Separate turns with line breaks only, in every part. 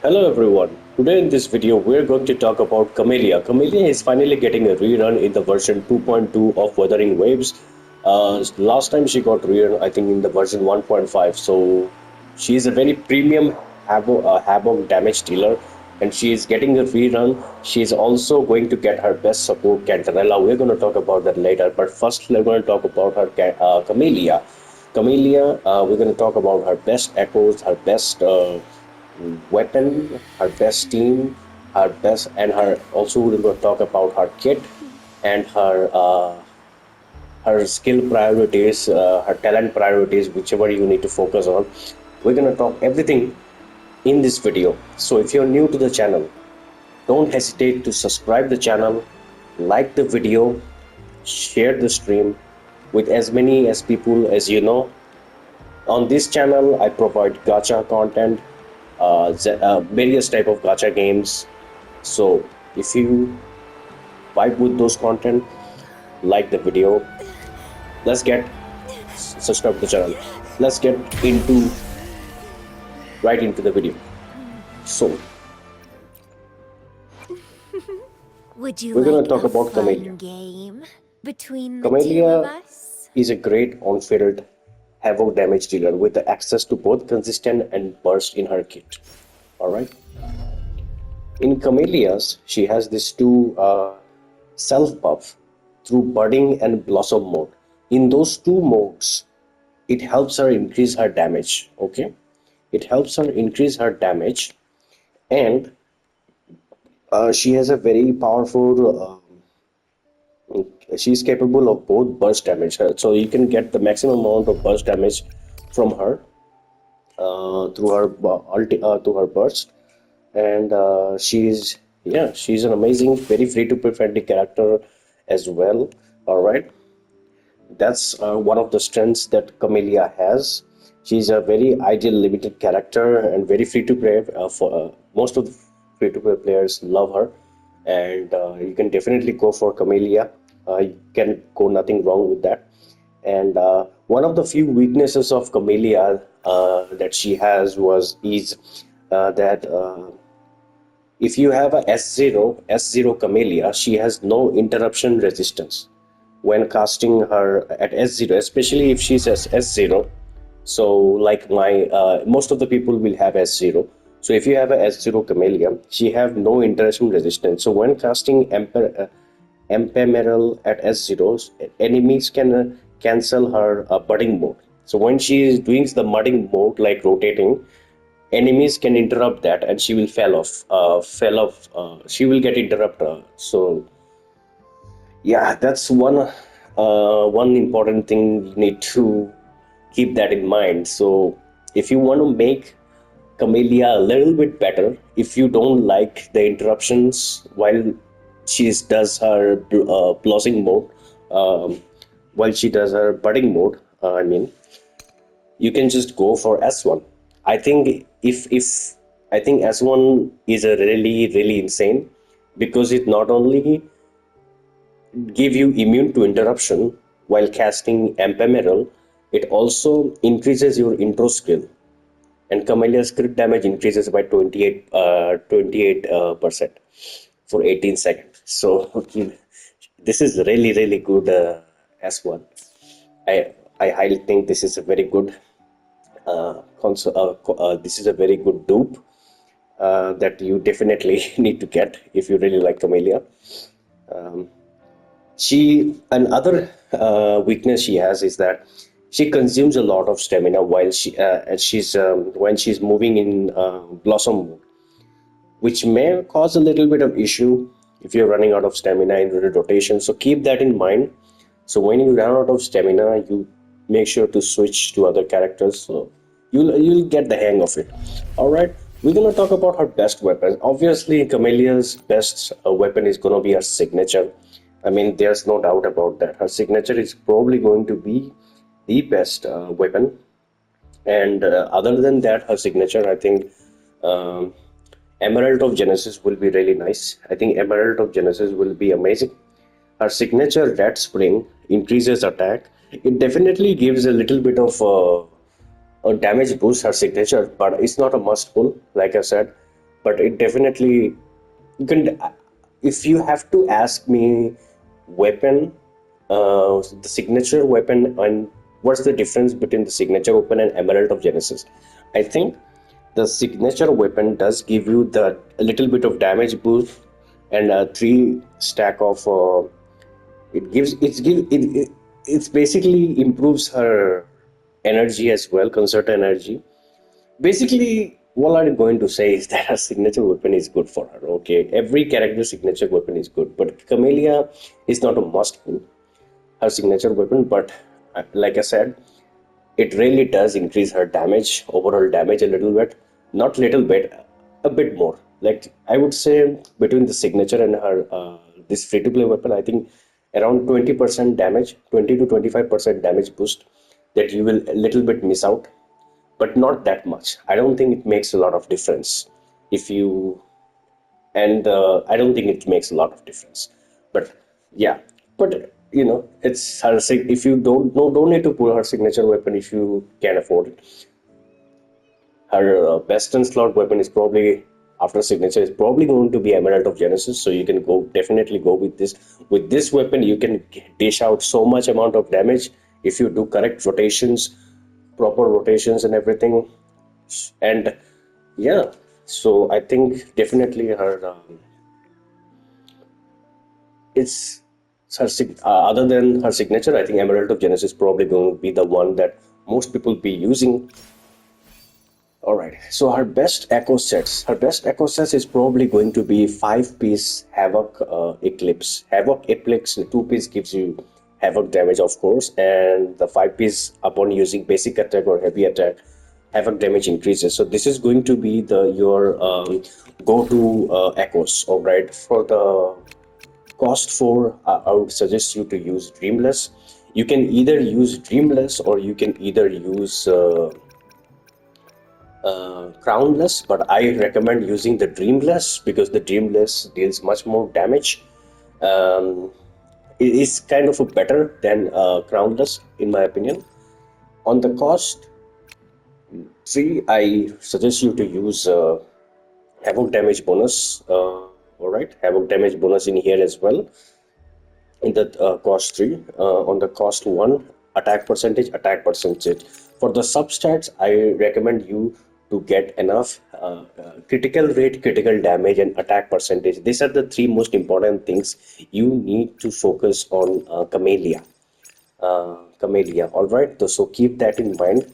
Hello everyone. Today in this video we're going to talk about Cameylla. Cameylla is finally getting a rerun in the version 2.2 of Wuthering Waves. Last time she got rerun I think in the version 1.5. So she is a very premium Havoc damage dealer and she is getting a rerun. She is also going to get her best support Cantarella. We're going to talk about that later. But first we're going to talk about her Cameylla. Cameylla, we're going to talk about her best echoes, her best weapon, her best team, her best, and her also we're going to talk about her kit and her skill priorities, her talent priorities, whichever you need to focus on. We're going to talk everything in this video. So if you're new to the channel, don't hesitate to subscribe the channel, like the video, share the stream with as many as people as you know. On this channel, I provide gacha content, various type of gacha games. So if you vibe with those content, like the video, let's get subscribe to the channel. Let's get right into the video. So
Would you
we're gonna
like
talk
a
about
fun
Cameylla.
game between the two of
Cameylla
us?
is a great on-field Havoc damage dealer with the access to both consistent and burst in her kit. Alright. In Cameylla's, she has these two self-buff through budding and blossom mode. In those two modes, it helps her increase her damage. Okay, it helps her increase her damage, and she has a very powerful. She's capable of both burst damage, so you can get the maximum amount of burst damage from her through her to her burst, and she's an amazing, very free to play friendly character as well. All right, that's one of the strengths that Cameylla has. She's a very ideal limited character and very free to play. For most of the free to play players love her, and you can definitely go for Cameylla. You can go nothing wrong with that. And one of the few weaknesses of Cameylla that she has is that if you have a S0 Cameylla, she has no interruption resistance when casting her at S0, especially if she's S0. So like most of the people will have S0. So if you have a S0 Cameylla, she have no interruption resistance. So when casting Ephemeral at S0, enemies can cancel her budding mode. So when she is doing the mudding mode, like rotating, enemies can interrupt that, and she will fell off. She will get interrupted. So yeah, that's one important thing you need to keep that in mind. So if you want to make Cameylla a little bit better, if you don't like the interruptions while she does her blossoming mode, while she does her budding mode, you can just go for S1. I think if I think S1 is a really insane, because it not only give you immune to interruption while casting Ephemeral, it also increases your intro skill, and Cameylla's crit damage increases by 28% for 18 seconds. So this is really good S1. I highly think this is a very good this is a very good dupe that you definitely need to get if you really like Cameylla. Another weakness she has is that she consumes a lot of stamina while she's when she's moving in blossom mode, which may cause a little bit of issue if you're running out of stamina in the rotation. So keep that in mind. So when you run out of stamina, you make sure to switch to other characters. So you'll get the hang of it. All right. We're gonna talk about her best weapon. Obviously, Cameylla's best weapon is gonna be her signature. I mean, there's no doubt about that. Her signature is probably going to be the best weapon. And other than that, her signature, I think Emerald of Genesis will be really nice. I think Emerald of Genesis will be amazing. Her signature Red Spring increases attack. It definitely gives a little bit of a damage boost, her signature, but it's not a must pull, like I said. but it definitely you can. If you have to ask me, weapon, the signature weapon, and what's the difference between the signature weapon and Emerald of Genesis? I think the signature weapon does give you the a little bit of damage boost and a three stack of. It's basically improves her energy as well, concert energy. Basically, all I'm going to say is that her signature weapon is good for her. Okay, every character's signature weapon is good, but Cameylla is not a must win her signature weapon. But like I said, it really does increase her damage, overall damage a little bit, not little bit, a bit more. Like I would say between the signature and her this free to play weapon, I think around 20% damage, 20 to 25% damage boost that you will a little bit miss out, but not that much. I don't think it makes a lot of difference if you, and I don't think it makes a lot of difference. But yeah, but it's her. If you don't need to pull her signature weapon if you can afford it. Her best in slot weapon is probably after signature is probably going to be Emerald of Genesis. So you can definitely go with this. With this weapon, you can dish out so much amount of damage if you do correct rotations, proper rotations, and everything. And yeah, so I think definitely her. It's her other than her signature, I think Emerald of Genesis is probably going to be the one that most people be using. All right, so her best echo sets. Her best echo sets is probably going to be 5-piece Havoc Eclipse. Havoc Eclipse, the 2-piece gives you Havoc damage, of course, and the 5-piece upon using basic attack or heavy attack, Havoc damage increases. So this is going to be your go-to echoes. All right, for the cost 4, I would suggest you to use Dreamless. You can either use Dreamless or you can either use Crownless, but I recommend using the Dreamless because the Dreamless deals much more damage. It is kind of a better than Crownless in my opinion. On the cost 3, I suggest you to use Havoc damage bonus. All right, Havoc damage bonus in here as well. In the cost 3, on the cost 1, attack percentage. For the substats, I recommend you to get enough critical rate, critical damage, and attack percentage. These are the 3 most important things you need to focus on Cameylla. All right, so keep that in mind.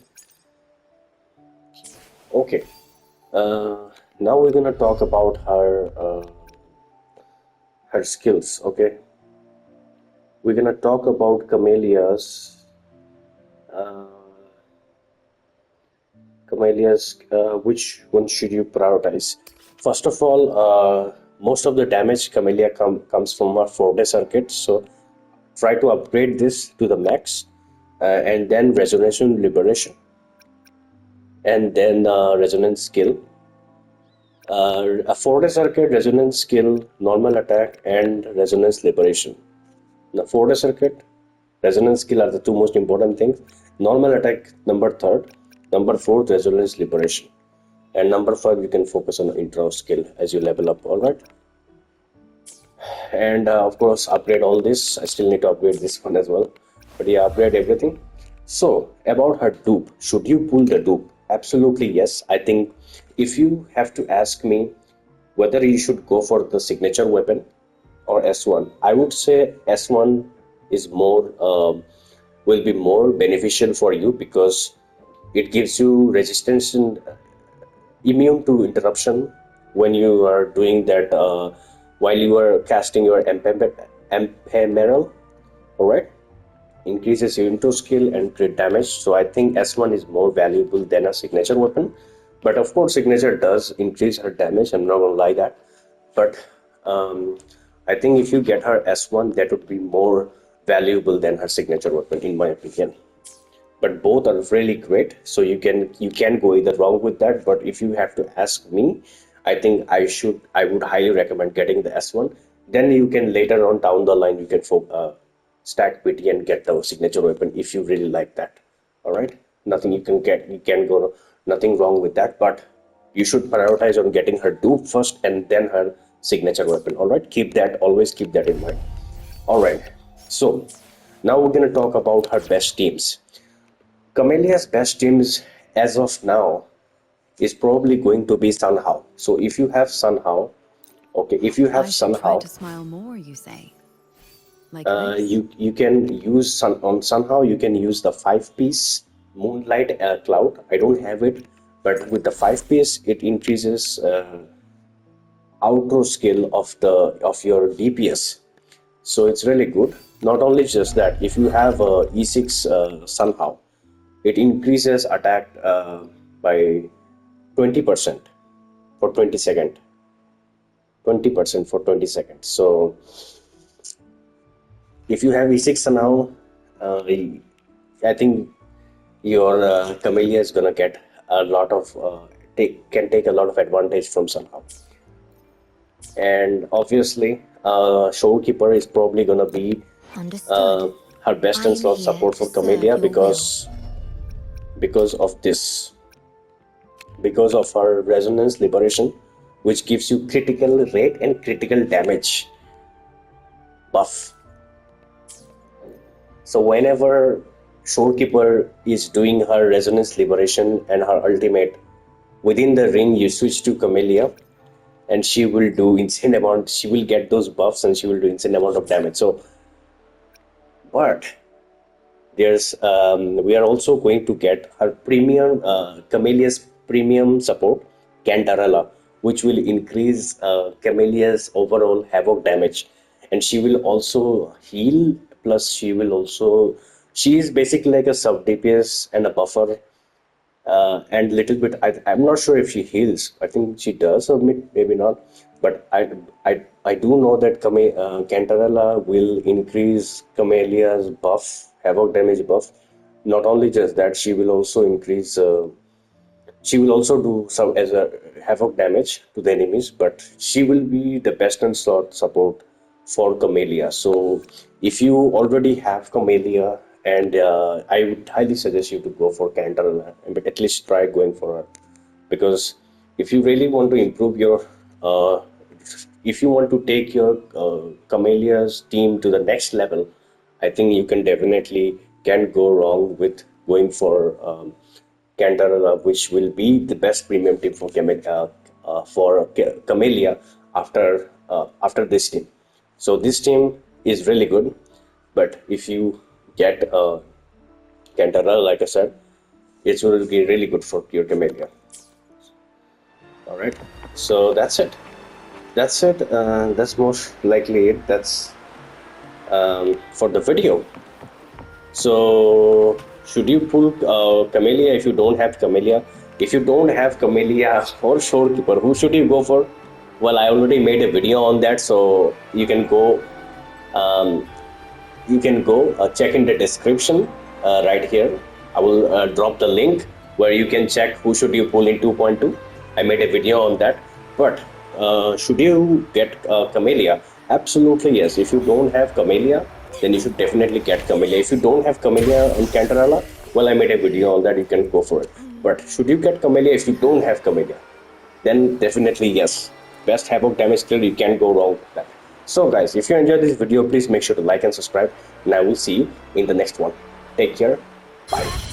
Okay, now we're gonna talk about her skills. Okay, we're gonna talk about Cameylla's which one should you prioritize? First of all, most of the damage Cameylla comes from our 4-day circuit, so try to upgrade this to the max, and then resonance liberation, and then resonance skill. A 4-day circuit, resonance skill, normal attack, and resonance liberation. Now, 4-day circuit, resonance skill are the 2 most important things. Normal attack, number 3rd. Number 4th, resonance liberation. And number 5, you can focus on intro skill as you level up. All right. And of course, upgrade all this. I still need to upgrade this one as well. But yeah, upgrade everything. So, about her dupe. Should you pull the dupe? Absolutely yes. I think if you have to ask me whether you should go for the signature weapon or S1, I would say S1 is will be more beneficial for you because it gives you resistance and immune to interruption when you are doing that while you are casting your Emerald. All right, increases your intro skill and crit damage. So I think S1 is more valuable than a signature weapon. But of course, signature does increase her damage. I'm not gonna lie that. But I think if you get her S1, that would be more valuable than her signature weapon, in my opinion. But both are really great, so you can go either wrong with that. But if you have to ask me, I think I would highly recommend getting the S1. Then you can later on down the line you can stack PT and get the signature weapon if you really like that. All right, nothing you can go nothing wrong with that. But You should prioritize on getting her dupe first and then her signature weapon. All right, always keep that in mind. All right, so now we're going to talk about her best teams. Cameylla's best teams as of now is probably going to be Sunhow. So if you have Sunhow, okay, if you have
I should try
Sunhow,
to smile more, you say? Like this?
you can use Sunhow. You can use the 5-piece Moonlight Cloud. I don't have it, but with the 5-piece, it increases outro skill of your DPS. So it's really good. Not only just that, if you have E6 Sunhow, it increases attack by 20% for 20 seconds. 20% for 20 seconds. So if you have E6 now, I think your Cameylla is gonna get a lot of can take a lot of advantage from somehow. And obviously, Shorekeeper is probably gonna be
Understood.
her best and slot
I'm
support
here
for
to serve
Cameylla
your
because of this, because of her resonance liberation, which gives you critical rate and critical damage buff. So whenever Shorekeeper is doing her resonance liberation and her ultimate within the ring, you switch to Cameylla and she will do insane amount, she will get those buffs and she will do insane amount of damage. So but there's we are also going to get her premium Cameylla's premium support, Cantarella, which will increase Cameylla's overall havoc damage, and she will also heal. Plus, she is basically like a sub DPS and a buffer, and little bit. I'm not sure if she heals. I think she does, or maybe not. But I do know that Cantarella will increase Cameylla's buff, havoc damage buff. Not only just that, she will also increase. She will also do some as a havoc damage to the enemies, but she will be the best and slot support for Cameylla. So if you already have Cameylla, and I would highly suggest you to go for Cantarella, but at least try going for her, because if you really want to improve your, if you want to take your Cameylla's team to the next level, I think you can definitely can't go wrong with going for Cantarella, which will be the best premium team for Cameylla after this team. So this team is really good, but if you get Cantarella, like I said, it will be really good for your Cameylla. All right, so that's it. That's most likely it. That's for the video. So should you pull Cameylla if you don't have Cameylla? If you don't have Cameylla or Shorekeeper, who should you go for? Well, I already made a video on that, so you can go check in the description right here. I will drop the link where you can check who should you pull in 2.2. I made a video on that. But should you get Cameylla? Absolutely yes. If you don't have Cameylla, then you should definitely get Cameylla. If you don't have Cameylla and Cantarella, well, I made a video on that. You can go for it. But should you get Cameylla if you don't have Cameylla? Then definitely yes. Best havoc damage skill, you can't go wrong with that. So guys, if you enjoyed this video, please make sure to like and subscribe, and I will see you in the next one. Take care. Bye.